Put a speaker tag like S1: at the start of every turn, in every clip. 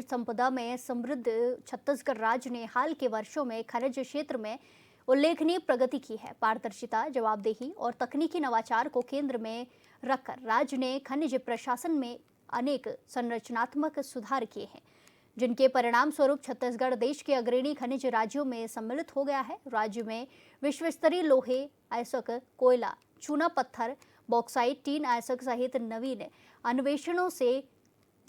S1: संपदा में समृद्ध छत्तीसगढ़ राज्य ने हाल के वर्षों में खनिज क्षेत्र में उल्लेखनीय प्रगति की है। पारदर्शिता, जवाबदेही और तकनीकी नवाचार को केंद्र में रखकर राज्य ने खनिज प्रशासन में अनेक संरचनात्मक सुधार किए हैं, जिनके परिणाम स्वरूप छत्तीसगढ़ देश के अग्रणी खनिज राज्यों में सम्मिलित हो गया है। राज्य में विश्व स्तरीय लोहे अयस्क, कोयला, चूना पत्थर, बॉक्साइट, टीन अयस्क सहित नवीन अन्वेषणों से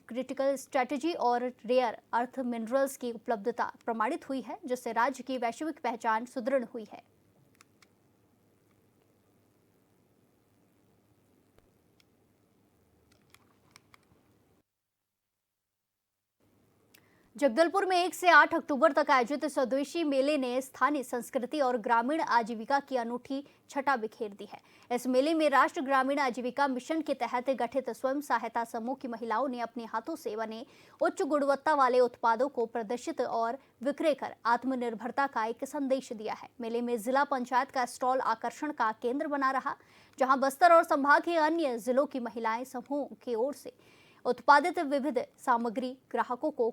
S1: क्रिटिकल स्ट्रेटजी और रेयर अर्थ मिनरल्स की उपलब्धता प्रमाणित हुई है, जिससे राज्य की वैश्विक पहचान सुदृढ़ हुई है। जगदलपुर में 1 से 8 अक्टूबर तक आयोजित स्वदेशी मेले ने स्थानीय संस्कृति और ग्रामीण आजीविका की अनूठी छटा बिखेर दी है। इस मेले में राष्ट्र ग्रामीण आजीविका मिशन के तहत गठित स्वयं सहायता समूह की महिलाओं ने अपने हाथों से बने उच्च गुणवत्ता वाले उत्पादों को प्रदर्शित और विक्रय कर आत्मनिर्भरता का एक संदेश दिया है। मेले में जिला पंचायत का स्टॉल आकर्षण का केंद्र बना रहा, जहां बस्तर और संभाग के अन्य जिलों की महिलाएं समूह की ओर से उत्पादित विविध सामग्री ग्राहकों को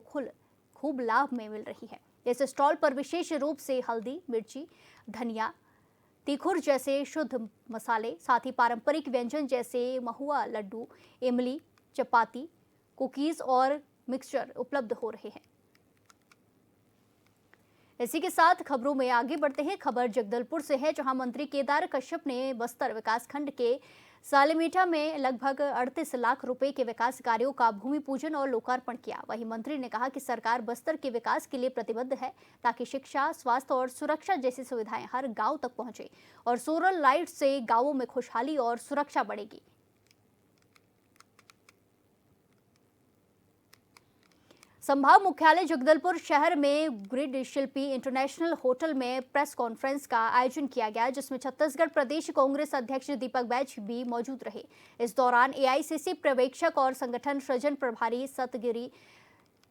S1: खूब लाभ में मिल रही है। इस स्टॉल पर विशेष रूप से हल्दी, मिर्ची, धनिया, तीखुर जैसे शुद्ध मसाले, साथ ही पारंपरिक व्यंजन जैसे महुआ लड्डू, इमली, चपाती, कुकीज और मिक्सचर उपलब्ध हो रहे हैं। इसी के साथ खबरों में आगे बढ़ते हैं। खबर जगदलपुर से है, जहां मंत्री केदार कश्यप ने बस्तर विकासखंड के सालेमेटा में लगभग 38 लाख रुपए के विकास कार्यों का भूमि पूजन और लोकार्पण किया। वहीं मंत्री ने कहा कि सरकार बस्तर के विकास के लिए प्रतिबद्ध है, ताकि शिक्षा, स्वास्थ्य और सुरक्षा जैसी सुविधाएं हर गांव तक पहुंचे और सोलर लाइट से गांवों में खुशहाली और सुरक्षा बढ़ेगी। संभाग मुख्यालय जगदलपुर शहर में ग्रिड शिल्पी इंटरनेशनल होटल में प्रेस कॉन्फ्रेंस का आयोजन किया गया, जिसमें छत्तीसगढ़ प्रदेश कांग्रेस अध्यक्ष दीपक बैज भी मौजूद रहे। इस दौरान एआईसीसी पर्यवेक्षक और संगठन सृजन प्रभारी सतगिरी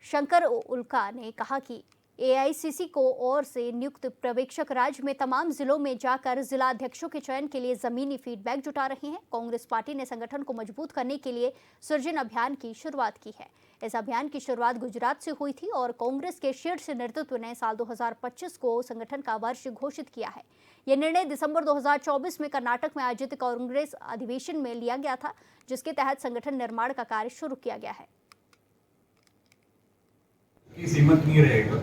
S1: शंकर उल्का ने कहा कि एआईसीसी को ओर से नियुक्त पर्यवेक्षक राज्य में तमाम जिलों में जाकर जिला अध्यक्षों के चयन के लिए जमीनी फीडबैक जुटा रहे हैं। कांग्रेस पार्टी ने संगठन को मजबूत करने के लिए सृजन अभियान की शुरुआत की है। इस अभियान की शुरुआत गुजरात से हुई थी और कांग्रेस के शीर्ष नेतृत्व ने साल 2025 को संगठन का वर्ष घोषित किया है। यह निर्णय दिसंबर 2024 में कर्नाटक में आयोजित कांग्रेस अधिवेशन में लिया गया था, जिसके तहत संगठन निर्माण का कार्य शुरू किया गया है।
S2: की सीमित नहीं रहेगा।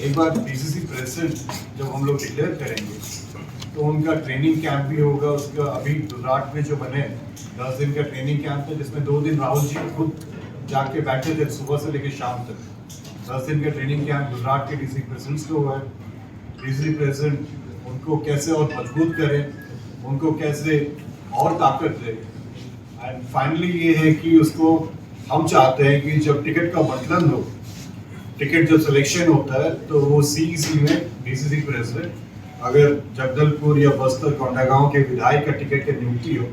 S2: एक बार डीसीसी प्रेसिडेंट जब हम लोग डिक्लेयर करेंगे तो उनका ट्रेनिंग कैंप भी होगा। उसका अभी गुजरात में जो बने 10 दिन का ट्रेनिंग कैंप था, जिसमें 2 दिन राहुल जी खुद जाके बैठे थे सुबह से लेकर शाम तक। 10 दिन का ट्रेनिंग कैंप गुजरात के डीसी प्रेसिडेंट्स को हुआ है। डीसी प्रेसिडेंट उनको कैसे और मजबूत करें, उनको कैसे और ताकत दें। एंड फाइनली ये है कि उसको हम चाहते हैं कि जब टिकट का बंटन हो, टिकट जब सिलेक्शन होता है तो वो सीईसी में डीसीसी प्रेसिडेंट, अगर जगदलपुर या बस्तर कोंडागांव के विधायक का टिकट की नियुक्ति हो,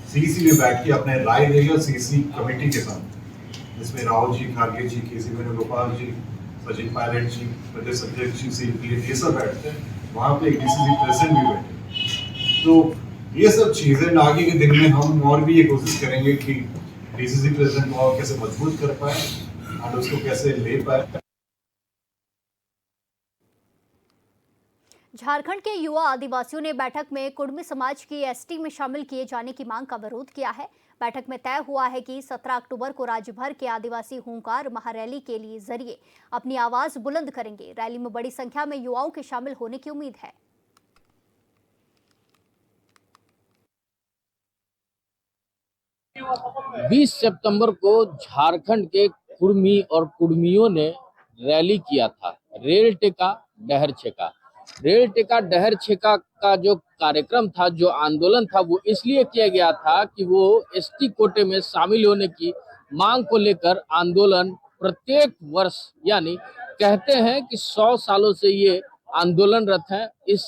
S2: सीईसी में बैठ के अपने राय देगा सीईसी कमेटी के साथ, जिसमें राहुल जी, खारगे जी, केसी वेणुगोपाल जी, सचिन पायलट जी, प्रदेश अध्यक्ष जी, ये सब बैठते हैं। वहाँ पे एक डीसीसी प्रेसिडेंट भी बैठे। तो ये सब चीजें आगे के दिन में हम और भी ये कोशिश करेंगे कि डीसीसी प्रेसिडेंट को और कैसे मजबूत कर पाए और उसको कैसे ले पाए।
S1: झारखंड के युवा आदिवासियों ने बैठक में कुर्मी समाज की एसटी में शामिल किए जाने की मांग का विरोध किया है। बैठक में तय हुआ है कि 17 अक्टूबर को राज्य भर के आदिवासी हुंकार महारैली के लिए जरिए अपनी आवाज बुलंद करेंगे। रैली में बड़ी संख्या में युवाओं के शामिल होने की उम्मीद है।
S3: बीस सितंबर को झारखंड के कुर्मी और कुर्मियों ने रैली किया था। रेल टेका डहर छेका। रेल टेका डहर छेका का जो कार्यक्रम था, जो आंदोलन था, वो इसलिए किया गया था कि वो एसटी कोटे में शामिल होने की मांग को लेकर आंदोलन प्रत्येक वर्ष, यानी कहते हैं कि 100 सालों से ये आंदोलनरत हैं इस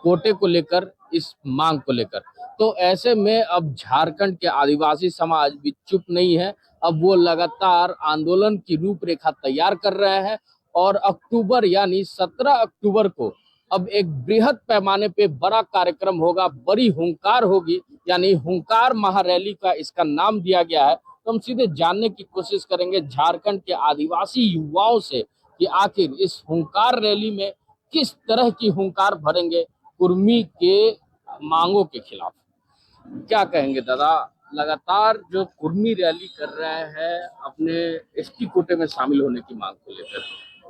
S3: कोटे को लेकर, इस मांग को लेकर। तो ऐसे में अब झारखंड के आदिवासी समाज भी चुप नहीं है। अब वो लगातार आंदोलन की रूपरेखा तैयार कर रहे हैं और अक्टूबर यानी 17 अक्टूबर को अब एक बृहद पैमाने पे बड़ा कार्यक्रम होगा, बड़ी हुंकार होगी, यानी हुंकार महारैली का इसका नाम दिया गया है। तो हम सीधे जानने की कोशिश करेंगे झारखंड के आदिवासी युवाओं से कि आखिर इस हुंकार रैली में किस तरह की हुंकार भरेंगे कुर्मी के मांगों के खिलाफ। क्या कहेंगे दादा, लगातार जो कुर्मी रैली कर रहे हैं अपने एसटी कोटे में शामिल होने की मांग को लेकर,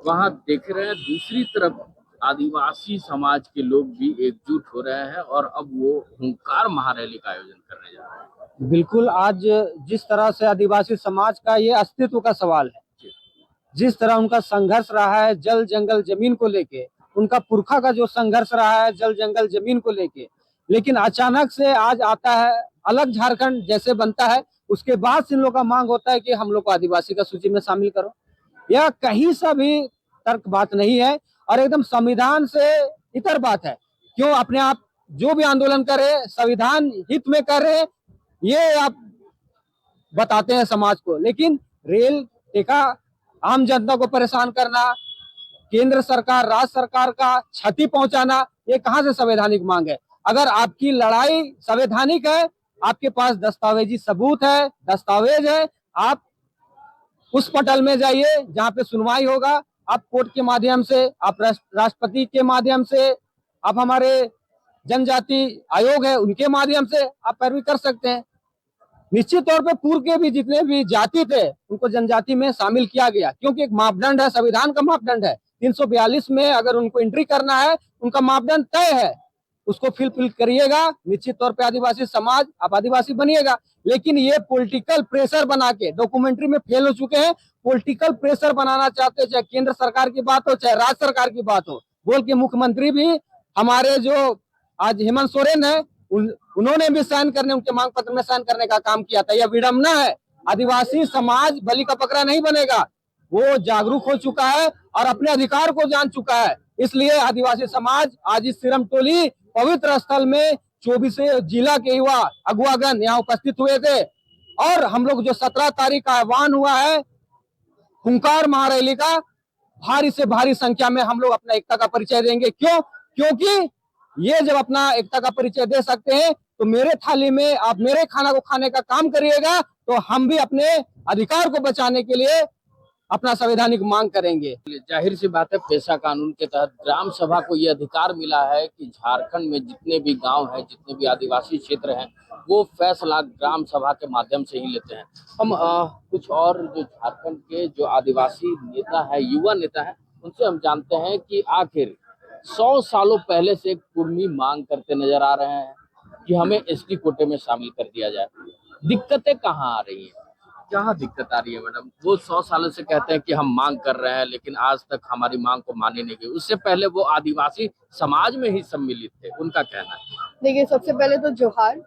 S3: वहां देख रहे हैं दूसरी तरफ आदिवासी समाज के लोग भी एकजुट हो रहे हैं और अब वो हुंकार महारैली का आयोजन करने जा रहे हैं।
S4: बिल्कुल, आज जिस तरह से आदिवासी समाज का ये अस्तित्व का सवाल है, जिस तरह उनका संघर्ष रहा है जल जंगल जमीन को लेके, उनका पुरखा का जो संघर्ष रहा है जल जंगल जमीन को लेके, लेकिन अचानक से आज आता है अलग झारखंड जैसे बनता है, उसके बाद से इन लोगों का मांग होता है कि हम लोग को आदिवासी का सूची में शामिल करो। यह कहीं सा भी तर्क बात नहीं है और एकदम संविधान से इतर बात है। क्यों अपने आप जो भी आंदोलन करे संविधान हित में कर रहे, ये आप बताते हैं समाज को, लेकिन रेल टेका आम जनता को परेशान करना, केंद्र सरकार राज्य सरकार का क्षति पहुंचाना, ये कहां से संवैधानिक मांग है? अगर आपकी लड़ाई संवैधानिक है, आपके पास दस्तावेजी सबूत है, दस्तावेज है, आप उस पटल में जाइए जहां पे सुनवाई होगा। आप कोर्ट के माध्यम से, आप राष्ट्रपति के माध्यम से, आप हमारे जनजाति आयोग है उनके माध्यम से आप पैरवी कर सकते हैं। निश्चित तौर पे पूर्व के भी जितने भी जाति थे उनको जनजाति में शामिल किया गया, क्योंकि एक मापदंड है, संविधान का मापदंड है। 342 में अगर उनको एंट्री करना है, उनका मापदंड तय है, उसको फिल करिएगा, निश्चित तौर पे आदिवासी समाज आप आदिवासी बनिएगा। लेकिन ये पॉलिटिकल प्रेशर बना के डॉक्यूमेंट्री में फेल हो चुके हैं, पॉलिटिकल प्रेशर बनाना चाहते हैं, चाहे केंद्र सरकार की बात हो चाहे राज्य सरकार की बात हो। बोल के मुख्यमंत्री भी हमारे जो आज हेमंत सोरेन है उन्होंने भी साइन करने, उनके मांग पत्र में साइन करने का काम किया था। यह विडंबना है। आदिवासी समाज बलि का बकरा नहीं बनेगा, वो जागरूक हो चुका है और अपने अधिकार को जान चुका है। इसलिए आदिवासी समाज आज इस सिरम टोली पवित्र स्थल में 24 जिला के युवा अगुवागण यहाँ उपस्थित हुए थे और हम लोग जो 17 तारीख का आह्वान हुआ है हुंकार महारैली का, भारी से भारी संख्या में हम लोग अपना एकता का परिचय देंगे। क्यों? क्योंकि ये जब अपना एकता का परिचय दे सकते हैं तो मेरे थाली में आप मेरे खाना को खाने का काम करिएगा, तो हम भी अपने अधिकार को बचाने के लिए अपना संवैधानिक मांग करेंगे।
S3: जाहिर सी बात है, पेशा कानून के तहत ग्राम सभा को ये अधिकार मिला है कि झारखंड में जितने भी गांव हैं, जितने भी आदिवासी क्षेत्र हैं, वो फैसला ग्राम सभा के माध्यम से ही लेते हैं। हम कुछ और जो झारखंड के जो आदिवासी नेता है, युवा नेता है, उनसे हम जानते हैं कि आखिर 100 सालों पहले से कुर्मी मांग करते नजर आ रहे हैं कि हमें एसटी कोटे में शामिल कर दिया जाए। दिक्कतें कहाँ आ रही हैं, कहाँ दिक्कत आ रही है मैडम? वो 100 सालों से कहते हैं कि हम मांग कर रहे हैं, लेकिन आज तक हमारी मांग को माने नहीं गई। उससे पहले वो आदिवासी समाज में ही सम्मिलित थे, उनका कहना है।
S5: देखिए, सबसे पहले तो जोहार।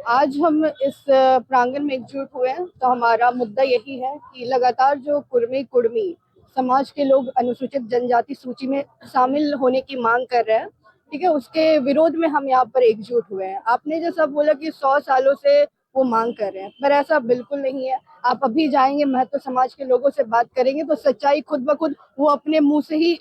S5: आज हम इस प्रांगण में एकजुट हुए हैं तो हमारा मुद्दा यही है कि लगातार जो कुर्मी कुर्मी समाज के लोग अनुसूचित जनजाति सूची में शामिल होने की मांग कर रहे हैं, ठीक है, उसके विरोध में हम यहाँ पर एकजुट हुए हैं। आपने जैसा बोला कि 100 सालों से वो मांग कर रहे हैं, पर ऐसा बिल्कुल नहीं है। आप अभी जाएंगे महतो समाज के लोगों से बात करेंगे तो सच्चाई खुद ब खुद वो अपने मुंह से ही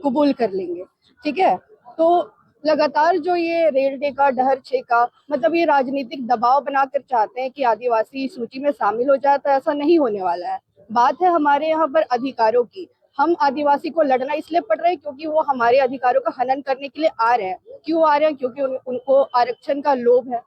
S5: कबूल कर लेंगे, ठीक है। तो लगातार जो ये रेल टेका डहर छेका, मतलब ये राजनीतिक दबाव बनाकर चाहते हैं कि आदिवासी सूची में शामिल हो जाए, तो ऐसा नहीं होने वाला है। बात है हमारे यहाँ पर अधिकारों की। हम आदिवासी को लड़ना इसलिए पड़ रहे हैं क्योंकि वो हमारे अधिकारों का हनन करने के लिए आ रहे हैं। क्यों आ रहे हैं? क्योंकि उनको आरक्षण का लोभ है।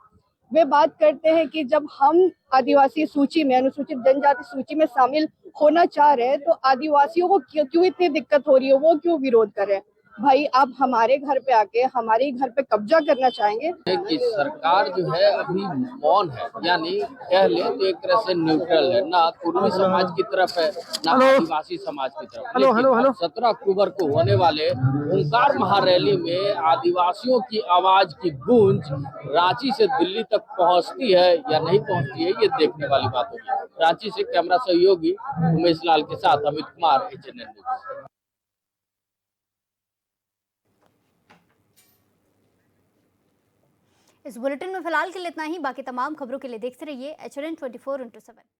S5: वे बात करते हैं कि जब हम आदिवासी सूची में, अनुसूचित जनजाति सूची में शामिल होना चाह रहे हैं तो आदिवासियों को क्यों इतनी दिक्कत हो रही है, वो क्यों विरोध कर रहे हैं। भाई, आप हमारे घर पे आके हमारे घर पे कब्जा करना चाहेंगे?
S3: कि सरकार जो है अभी मौन है, यानी कह ले तो एक तरह से न्यूट्रल है, ना कुर्मी समाज की तरफ है ना आदिवासी समाज की तरफ। लेकिन 17 अक्टूबर को होने वाले हुंकार महारैली में आदिवासियों की आवाज की गूंज रांची से दिल्ली तक पहुंचती है या नहीं पहुंचती है, ये देखने वाली बात होगी। रांची से कैमरा सहयोगी उमेश लाल के साथ अमित कुमार, HNN न्यूज़।
S1: इस बुलेटिन में फिलहाल के लिए इतना ही। बाकी तमाम खबरों के लिए देखते रहिए HNN 24/7।